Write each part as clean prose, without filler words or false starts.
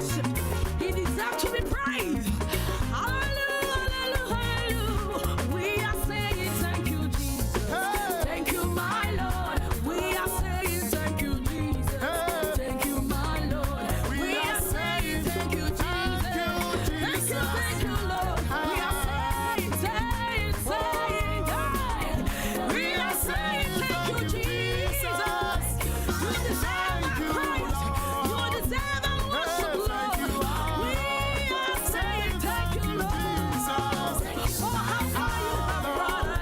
worship. He deserves to be praised. Hallelujah, hallelujah. We are saying thank you, Jesus. Thank you, my Lord. We are saying thank you, Jesus. Thank you, my Lord. We are saying thank you, Jesus. Thank you, Lord. We are saying, we are saying thank you, Jesus. You deserve our praise. You deserve our worship, Lord. We are saying thank you, Lord. Oh, how far you have brought us.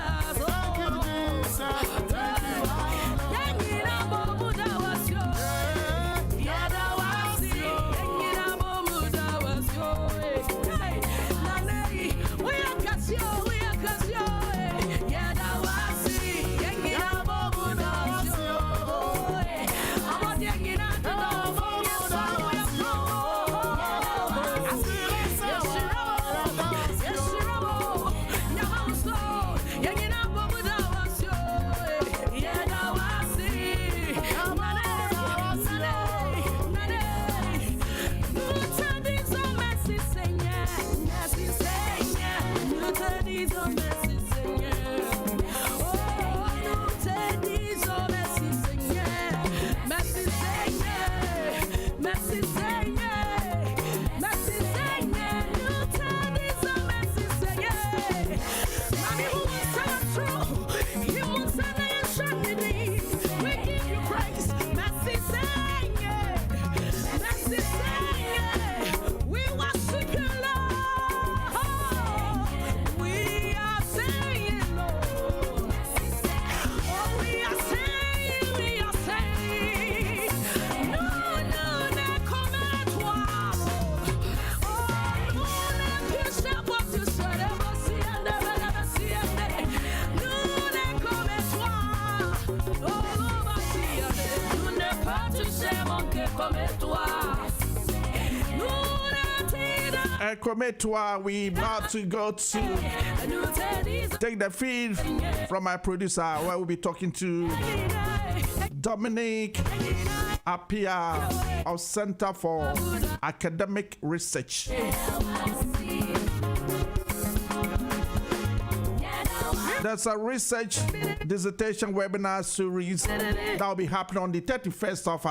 Kometwa, we about to go to take the feed from my producer, where we'll be talking to DOMINIC APPIAH of Center for Academic Research. There's a research dissertation webinar series that will be happening on the 31st of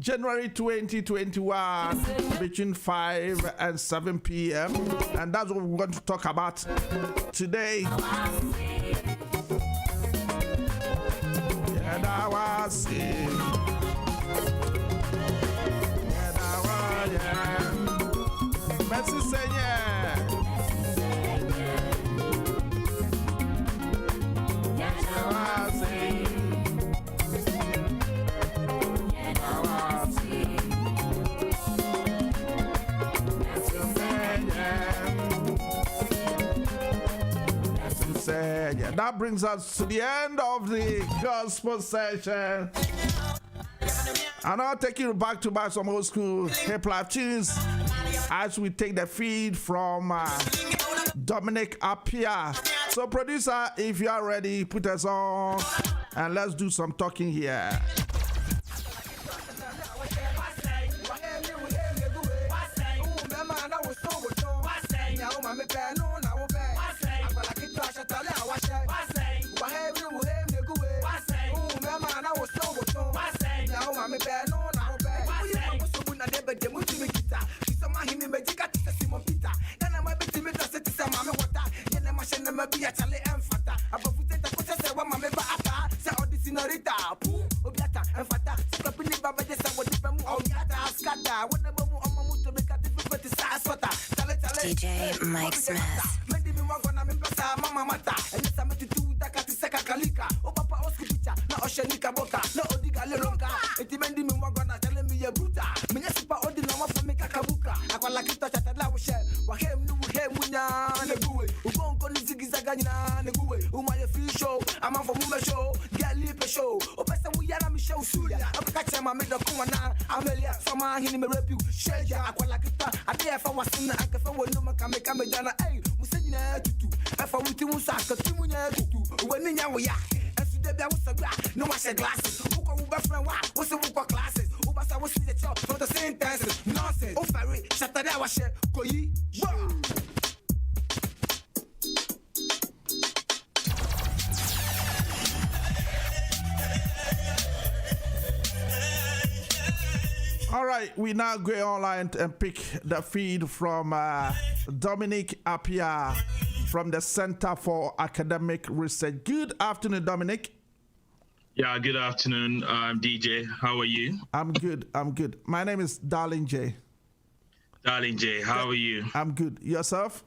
January 2021 between 5 and 7 p.m. And that's what we're going to talk about today. Merci Seigneur. That brings us to the end of the gospel session. And I'll take you back to buy some old school hip hop tunes as we take the feed from DOMINIC APPIAH. So, producer, if you are ready, put us on and let's do some talking here. DJ Mike Smith. No, I said glasses. Who go with friend? What's the classes? wahyɛ koyi bɔ. All right, we now go online and pick the feed from DOMINIC APPIAH from the Center for Academic Research. Good afternoon, DOMINIC. Yeah, good afternoon, DJ. How are you? I'm good. My name is Darlyn J. Darlyn J, how are you? I'm good. Yourself?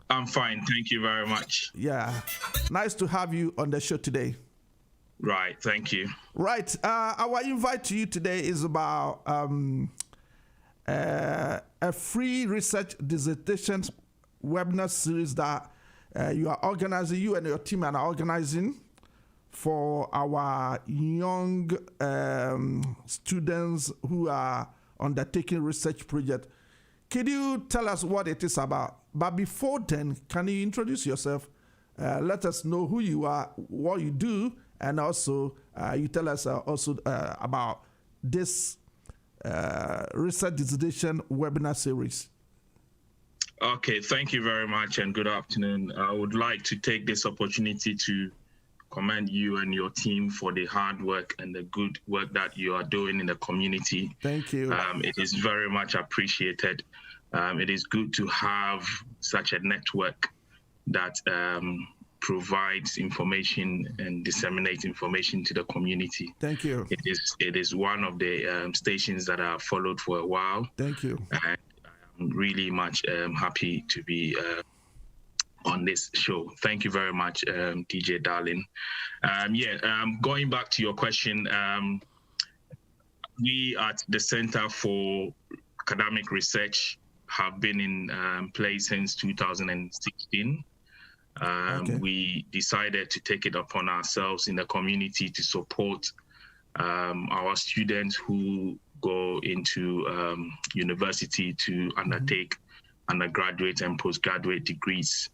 I'm fine. Thank you very much. Yeah. Nice to have you on the show today. Right. Thank you. Right. Our invite to you today is about a free research dissertation webinar series that you are organizing, you and your team are organizing for our young students who are undertaking research project. Can you tell us what it is about? But before then, can you introduce yourself? Let us know who you are, what you do, and also you tell us also about this research dissertation webinar series. Okay, thank you very much and good afternoon. I would like to take this opportunity to commend you and your team for the hard work and the good work that you are doing in the community. Thank you. It is very much appreciated. It is good to have such a network that provides information and disseminates information to the community. Thank you. It is one of the stations that I've followed for a while. Thank you. And I'm really much happy to be on this show. Thank you very much, DJ Darlyn. Going back to your question, we at the Center for Academic Research have been in place since 2016. Okay. We decided to take it upon ourselves in the community to support our students who go into university to undertake undergraduate and postgraduate degrees.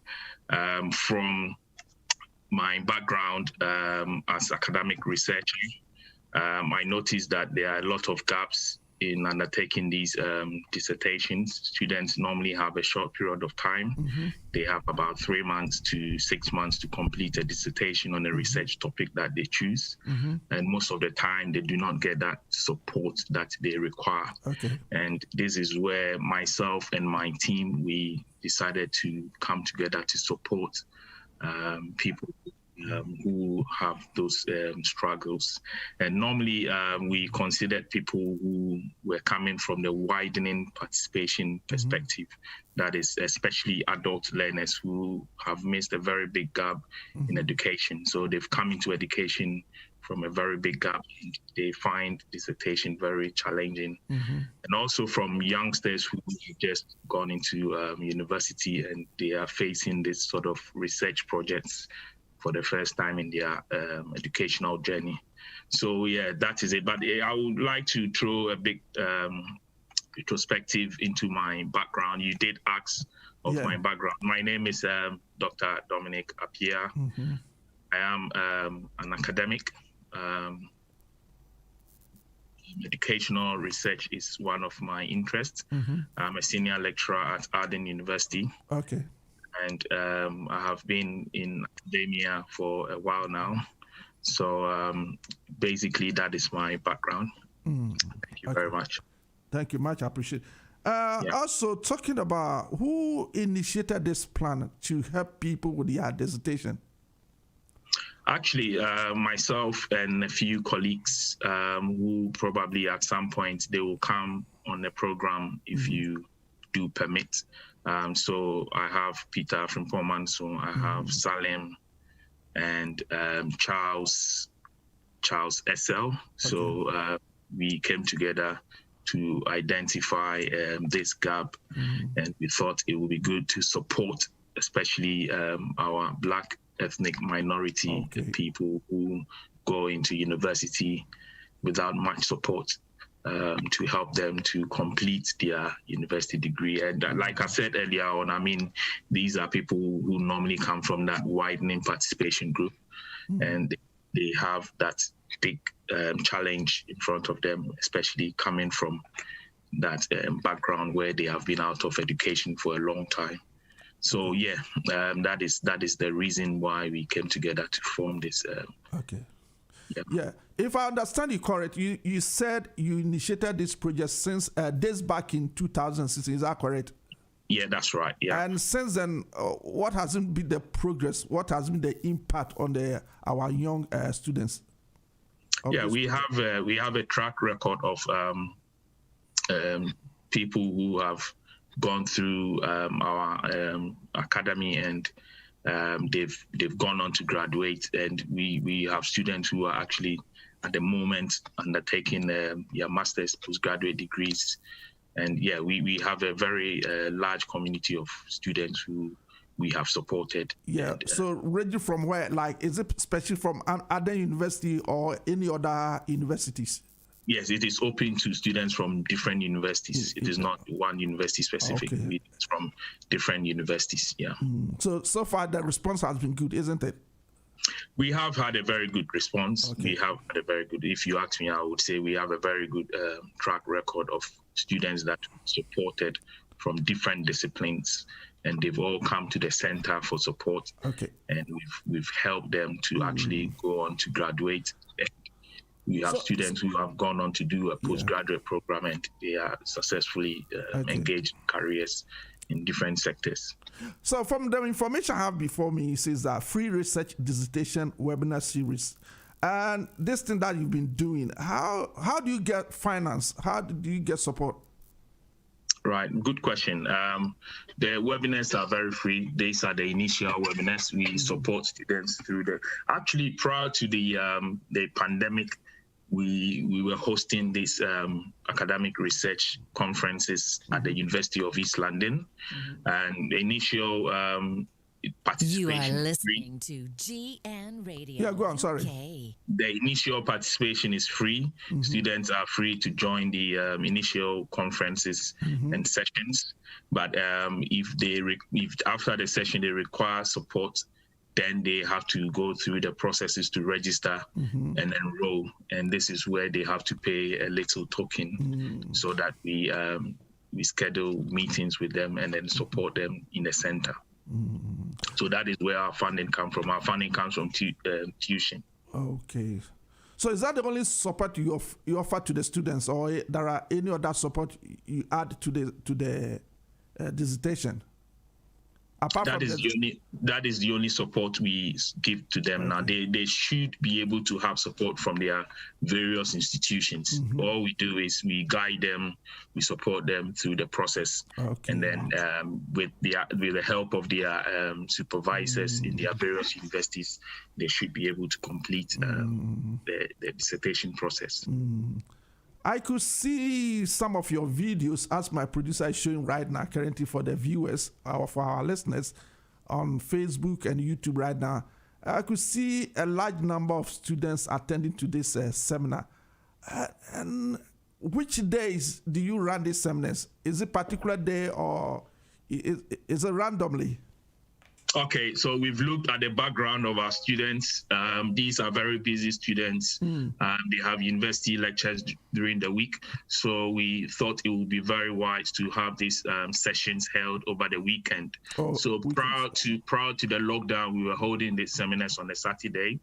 From my background as academic researcher, I noticed that there are a lot of gaps in undertaking these dissertations. Students normally have a short period of time. They have about 3 months to 6 months to complete a dissertation on a research topic that they choose. And most of the time, they do not get that support that they require. Okay. And this is where myself and my team, we decided to come together to support people who have those struggles. And normally we considered people who were coming from the widening participation perspective, that is especially adult learners who have missed a very big gap in education. So they've come into education from a very big gap. They find dissertation very challenging. And also from youngsters who have just gone into university and they are facing this sort of research projects for the first time in their educational journey. So yeah, that is it. But I would like to throw a big retrospective into my background. You did ask of my background. My name is Dr. DOMINIC APPIAH. I am an academic. Educational research is one of my interests. I'm a senior lecturer at Darlyn University. Okay. And I have been in academia for a while now. So basically, that is my background. Thank you very much. Thank you much. I appreciate it. Also, talking about who initiated this plan to help people with their dissertation? Actually, myself and a few colleagues who probably at some point they will come on the program if you do permit. So I have Peter from Pomanso, I have Salem and Charles SL. So we came together to identify this gap, and we thought it would be good to support, especially our Black ethnic minority people who go into university without much support. To help them to complete their university degree. And like I said earlier on, I mean, these are people who normally come from that widening participation group, and they have that big challenge in front of them, especially coming from that background where they have been out of education for a long time. So yeah, that is the reason why we came together to form this. Okay. Yeah. If I understand you correct, you said you initiated this project since days back in 2016. Is that correct? Yeah, that's right. Yeah. And since then, what has been the progress? What has been the impact on our young students? Yeah, we have a track record of people who have gone through our academy, and they've gone on to graduate, and we have students who are actually at the moment undertaking their master's, postgraduate degrees. And yeah, we have a very large community of students who we have supported. Yeah. And, so ranging from where, like, is it especially from other university or any other universities? Yes, it is open to students from different universities. It is not one university specific. Okay. It's from different universities. Yeah. So far the response has been good, isn't it? We have had a very good response. Okay. We have had a very good, if you ask me, I would say we have a very good track record of students that supported from different disciplines, and they've all come to the center for support. Okay. And we've helped them to actually go on to graduate. We have students who have gone on to do a postgraduate program, and they are successfully engaged in careers in different sectors. So from the information I have before me, it says that free research dissertation webinar series. And this thing that you've been doing, how do you get finance? How do you get support? Right, good question. The webinars are very free. These are the initial webinars. We support students through actually prior to the pandemic, we were hosting these academic research conferences at the University of East London, and the initial participation. You are listening to GN Radio. Yeah, go on, sorry. Okay. The initial participation is free. Students are free to join the initial conferences and sessions. But if after the session they require support, then they have to go through the processes to register and enroll. And this is where they have to pay a little token so that we schedule meetings with them and then support them in the center. So that is where our funding comes from. Our funding comes from tuition. Okay. So is that the only support you offer to the students, or there are any other support you add to the dissertation? That is the only support we give to them now. They should be able to have support from their various institutions. All we do is we guide them, we support them through the process, and then with the help of their supervisors in their various universities, they should be able to complete the dissertation process. I could see some of your videos, as my producer is showing right now, currently for the viewers, for our listeners, on Facebook and YouTube right now. I could see a large number of students attending to this seminar. And which days do you run these seminars? Is it particular day, or is it randomly? Okay, so we've looked at the background of our students. These are very busy students. They have university lectures during the week. So we thought it would be very wise to have these sessions held over the weekend. So prior to the lockdown, we were holding these seminars on a Saturday,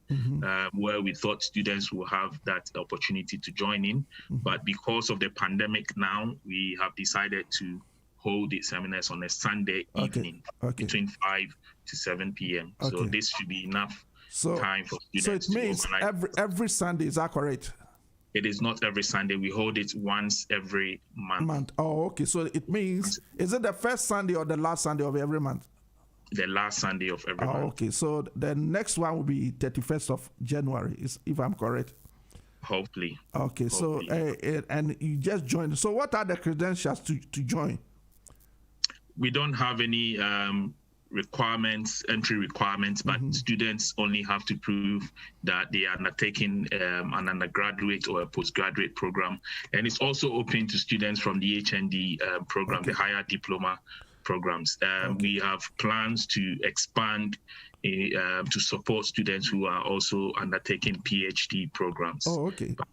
where we thought students will have that opportunity to join in. But because of the pandemic now, we have decided to hold the seminars on a Sunday evening between 5 to 7 p.m. So this should be enough time for students. So it means every Sunday, is that correct? It is not every Sunday. We hold it once every month. Oh, okay. So it means, is it the first Sunday or the last Sunday of every month? The last Sunday of every month. Okay. So the next one will be 31st of January, if I'm correct. Hopefully. Okay. Hopefully. So, and you just joined. So what are the credentials to join? We don't have any entry requirements, but students only have to prove that they are undertaking an undergraduate or a postgraduate program. And it's also open to students from the HND program, the higher diploma programs. We have plans to expand to support students who are also undertaking PhD programs. Oh, okay. But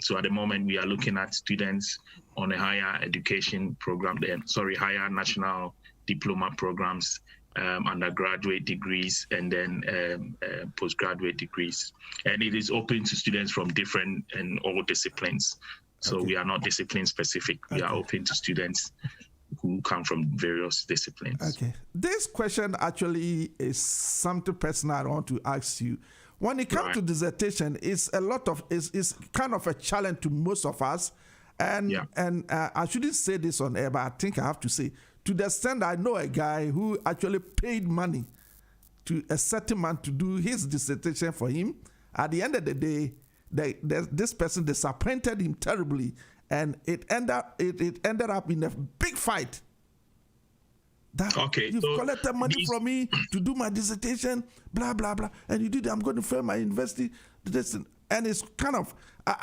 so at the moment we are looking at students on a higher education program, higher national diploma programs, undergraduate degrees, and then postgraduate degrees. And it is open to students from different and all disciplines. So we are not discipline specific. We are open to students who come from various disciplines. Okay. This question actually is something personal I want to ask you. When it comes to dissertation, it's kind of a challenge to most of us. And I shouldn't say this on air, but I think I have to say, to the extent I know a guy who actually paid money to a certain man to do his dissertation for him. At the end of the day, this person disappointed him terribly, and it ended up in a big fight. You've collected money from me to do my dissertation, blah blah blah, and you did. I'm going to fail my university. And it's kind of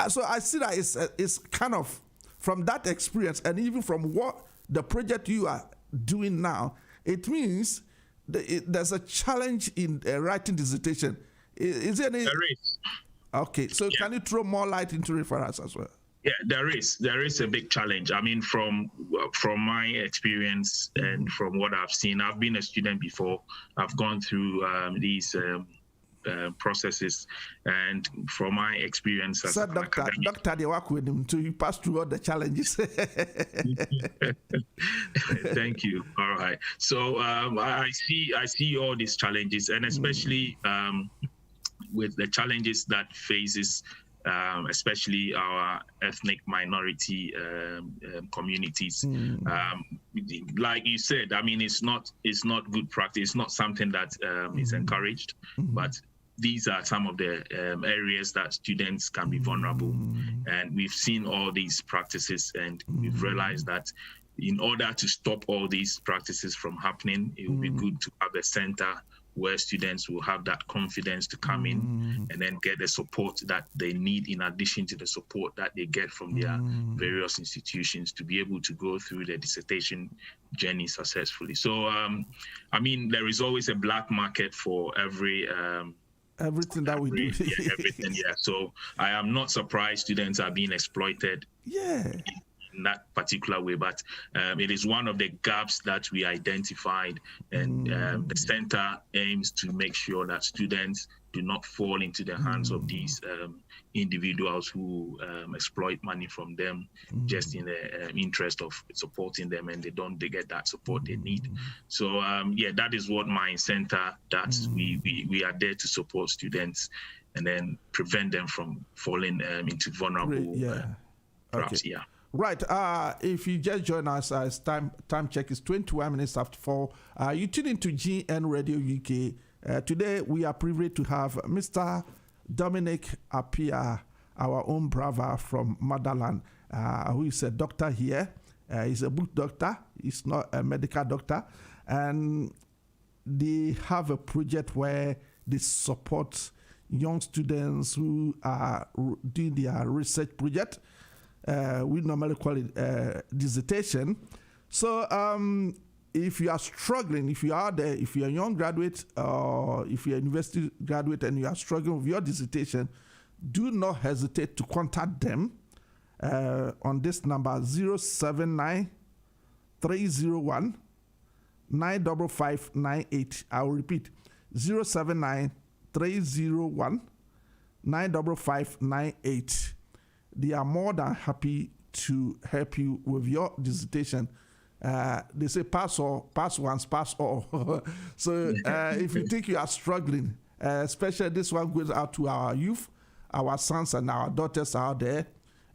so I see that it's kind of from that experience, and even from what the project you are doing now, it means there's a challenge in writing dissertation. Is there any? There is. Okay, so can you throw more light into it for us as well? Yeah, there is a big challenge. I mean, from my experience and from what I've seen, I've been a student before. I've gone through these processes, and from my experience as an academic, Doctor, they work with him to pass through all the challenges. Thank you. All right. So I see all these challenges, and especially with the challenges that faces especially our ethnic minority communities. Like you said, I mean, it's not good practice. It's not something that is encouraged, but these are some of the areas that students can be vulnerable. And we've seen all these practices, and we've realized that in order to stop all these practices from happening, it would be good to have a center where students will have that confidence to come in and then get the support that they need, in addition to the support that they get from their various institutions, to be able to go through their dissertation journey successfully. So, I mean, there is always a black market for everything that we do. Everything, yeah. So I am not surprised students are being exploited. Yeah. In that particular way, but it is one of the gaps that we identified, and the center aims to make sure that students do not fall into the hands of these individuals who exploit money from them just in the interest of supporting them, and they get that support they need. So that is what my center does. We are there to support students and then prevent them from falling into vulnerable traps. Okay. Right. If you just join us, time check is 21 minutes after 4. You tune into GN Radio UK. Today we are privileged to have Mr. DOMINIC APPIAH, our own brother from Motherland, who is a doctor here. He's a book doctor. He's not a medical doctor. And they have a project where they support young students who are doing their research project. We normally call it dissertation. So if you are struggling, if you are there, if you're a young graduate or if you're a university graduate and you are struggling with your dissertation, do not hesitate to contact them on this number 079 301 95598. I will repeat, 079 301 95598. They are more than happy to help you with your dissertation. They say pass once, pass all. So if you think you are struggling, especially this one goes out to our youth, our sons and our daughters out there.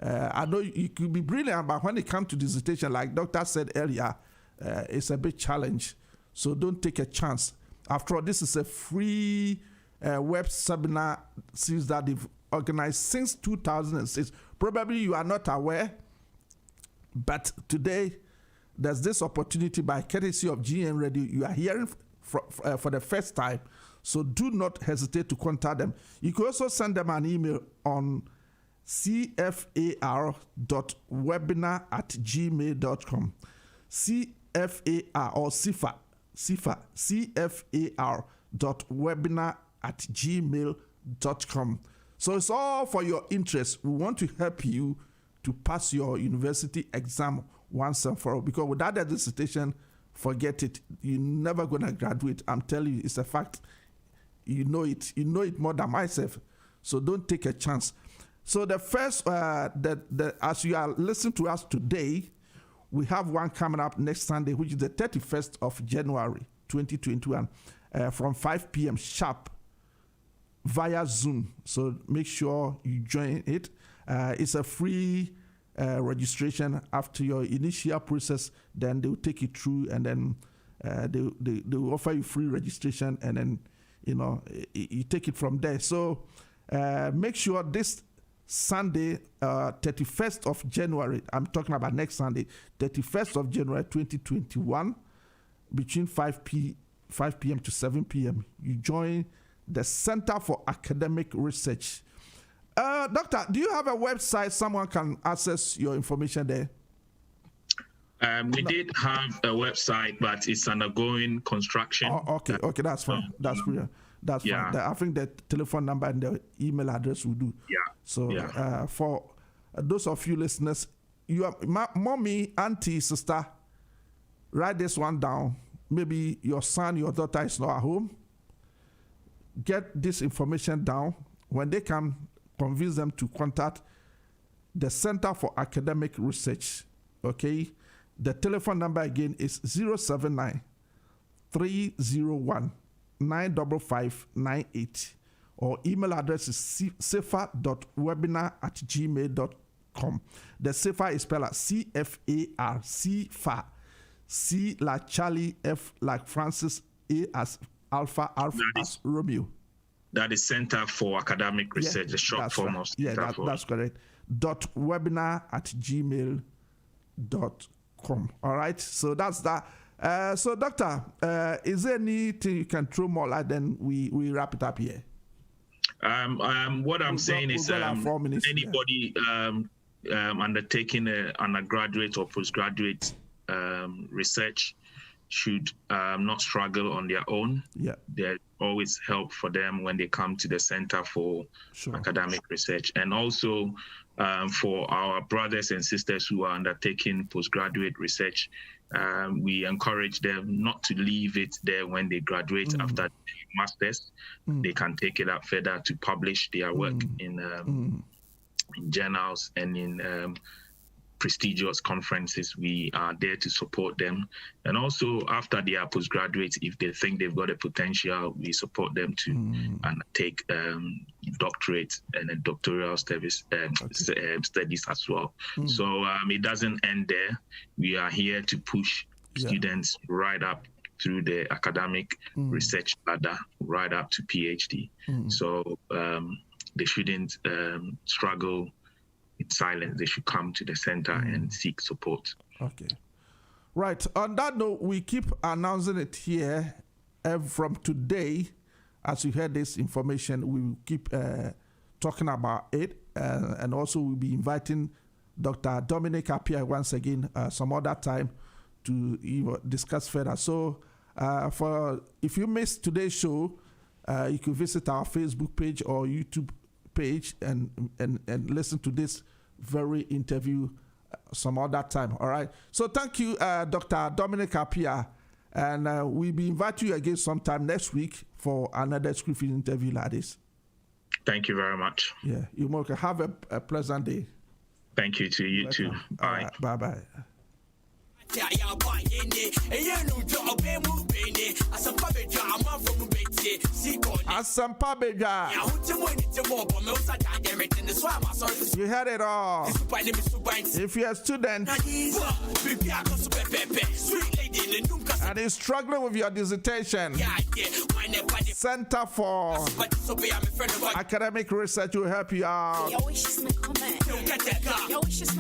I know you could be brilliant, but when it comes to dissertation, like Doctor said earlier, it's a big challenge. So don't take a chance. After all, this is a free web seminar series that they've organized since 2006. Probably you are not aware, but today there's this opportunity by courtesy of GN Radio. You are hearing for the first time, so do not hesitate to contact them. You can also send them an email on cfar.webinar@gmail.com. CFAR or CFAR center.webinar@gmail.com. So it's all for your interest. We want to help you to pass your university exam once and for all, because without that dissertation, forget it. You're never going to graduate. I'm telling you, it's a fact. You know it more than myself. So don't take a chance. So the first, as you are listening to us today, we have one coming up next Sunday, which is the 31st of January, 2021, from 5 p.m. sharp via Zoom. So make sure you join it. It's a free registration. After your initial process, then they will take you through, and then they will offer you free registration, and then you take it from there. So make sure this Sunday, 31st of January, I'm talking about next Sunday, 31st of January 2021, between 5 p.m. to 7 p.m., you join the Center for Academic Research. Doctor, do you have a website someone can access your information there? We did have a website, but it's undergoing construction. Oh, okay, that's fine. That's fine. I think the telephone number and the email address will do. Yeah. So for those of you listeners, you are mommy, auntie, sister, write this one down. Maybe your son, your daughter is not at home. Get this information down. When they come, convince them to contact the Center for Academic Research. Okay? The telephone number again is 079 301 95598, or email address is cfar.webinar@gmail.com. The CFAR is spelled CFAR, CFAR. C like Charlie, F like Francis, A as Alpha, as Romeo. That is Center for Academic Research, the short form of that's correct. .webinar@gmail.com. All right, so that's that. So, Doctor, is there anything you can throw more light? Then we wrap it up here. What I'm saying is anybody undertaking an undergraduate or postgraduate research should not struggle on their own. Yeah, there's always help for them when they come to the Center for Academic Research. And also for our brothers and sisters who are undertaking postgraduate research, we encourage them not to leave it there when they graduate after masters. They can take it up further to publish their work in journals and in prestigious conferences. We are there to support them. And also after they are postgraduates, if they think they've got a potential, we support them to undertake doctorate and a doctoral studies as well. So it doesn't end there. We are here to push students right up through the academic research ladder, right up to PhD. So they shouldn't struggle in silence. They should come to the center and seek support. Okay. Right. On that note, we keep announcing it here. From today, as you heard this information, we will keep talking about it. And also we'll be inviting Dr. DOMINIC APPIAH once again some other time to discuss further. So if you missed today's show, you can visit our Facebook page or YouTube page and listen to this very interview some other time. All right. So thank you, Dr. DOMINIC APPIAH, and we'll be inviting you again sometime next week for another scripted interview like this. Thank you very much. Yeah, you're welcome. Have a pleasant day. Thank you to you too. Bye. Right, bye. Asampa Beja. You heard it all. If you're a student and is struggling with your dissertation, Center for Academic Research will help you out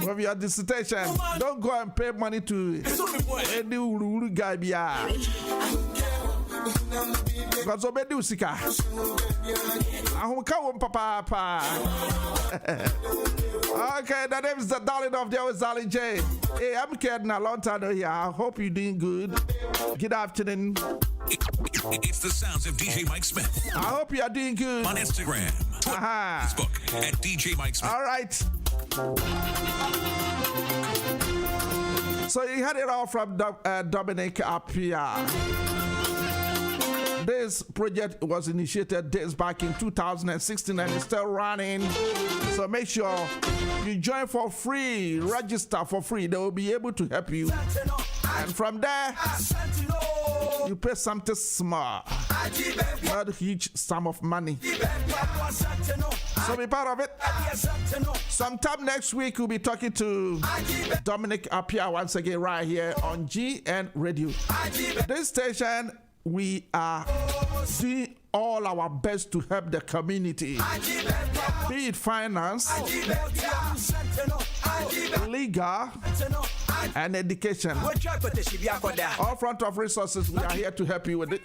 with your dissertation. Don't go and pay money to any Uru guy. Because obedi usika. Ahunka won papa. Okay, the name is the Darlyn of the always Darlyn J. Hey, I'm kidding a long time here. I hope you're doing good. Good afternoon. It's the sounds of DJ Mike Smith. I hope you are doing good. On Instagram, Twitter, Facebook, at DJ Mike Smith. All right. So you had it all from DOMINIC APPIAH. This project was initiated days back in 2016 and it's still running. So make sure you join for free, register for free. They will be able to help you. And from there, you pay something small, not a huge sum of money. So be part of it. Sometime next week, we'll be talking to DOMINIC APPIAH once again right here on GN Radio. This station, we are doing all our best to help the community, be it finance, legal, and education. All front of resources, we are here to help you with it.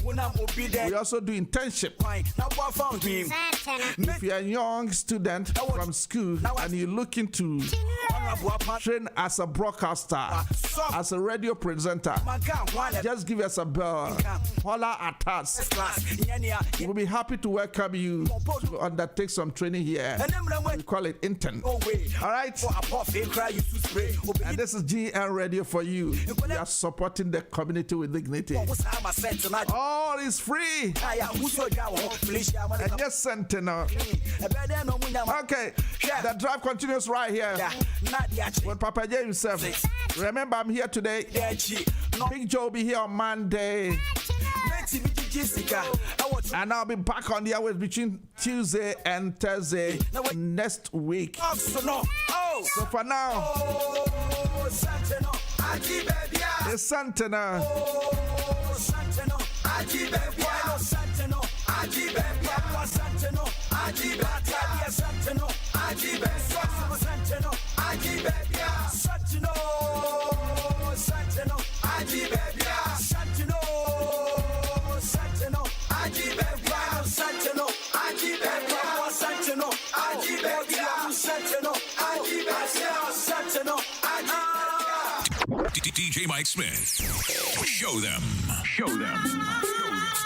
We also do internship. If you're a young student from school and you're looking to train as a broadcaster, as a radio presenter, just give us a bell. Holler at us. We'll be happy to welcome you to undertake some training here. We call it intern. All right? And this is GN Radio for you. We are supporting the community with dignity. All is free. And yes, Sentinel. Okay, the drive continues right here with Papa J himself. Remember, I'm here today. Big Joe will be here on Monday. And I'll be back on the airways between Tuesday and Thursday next week. So for now, it's Santana. DJ Mike Smith. Show them. Show them. Show them.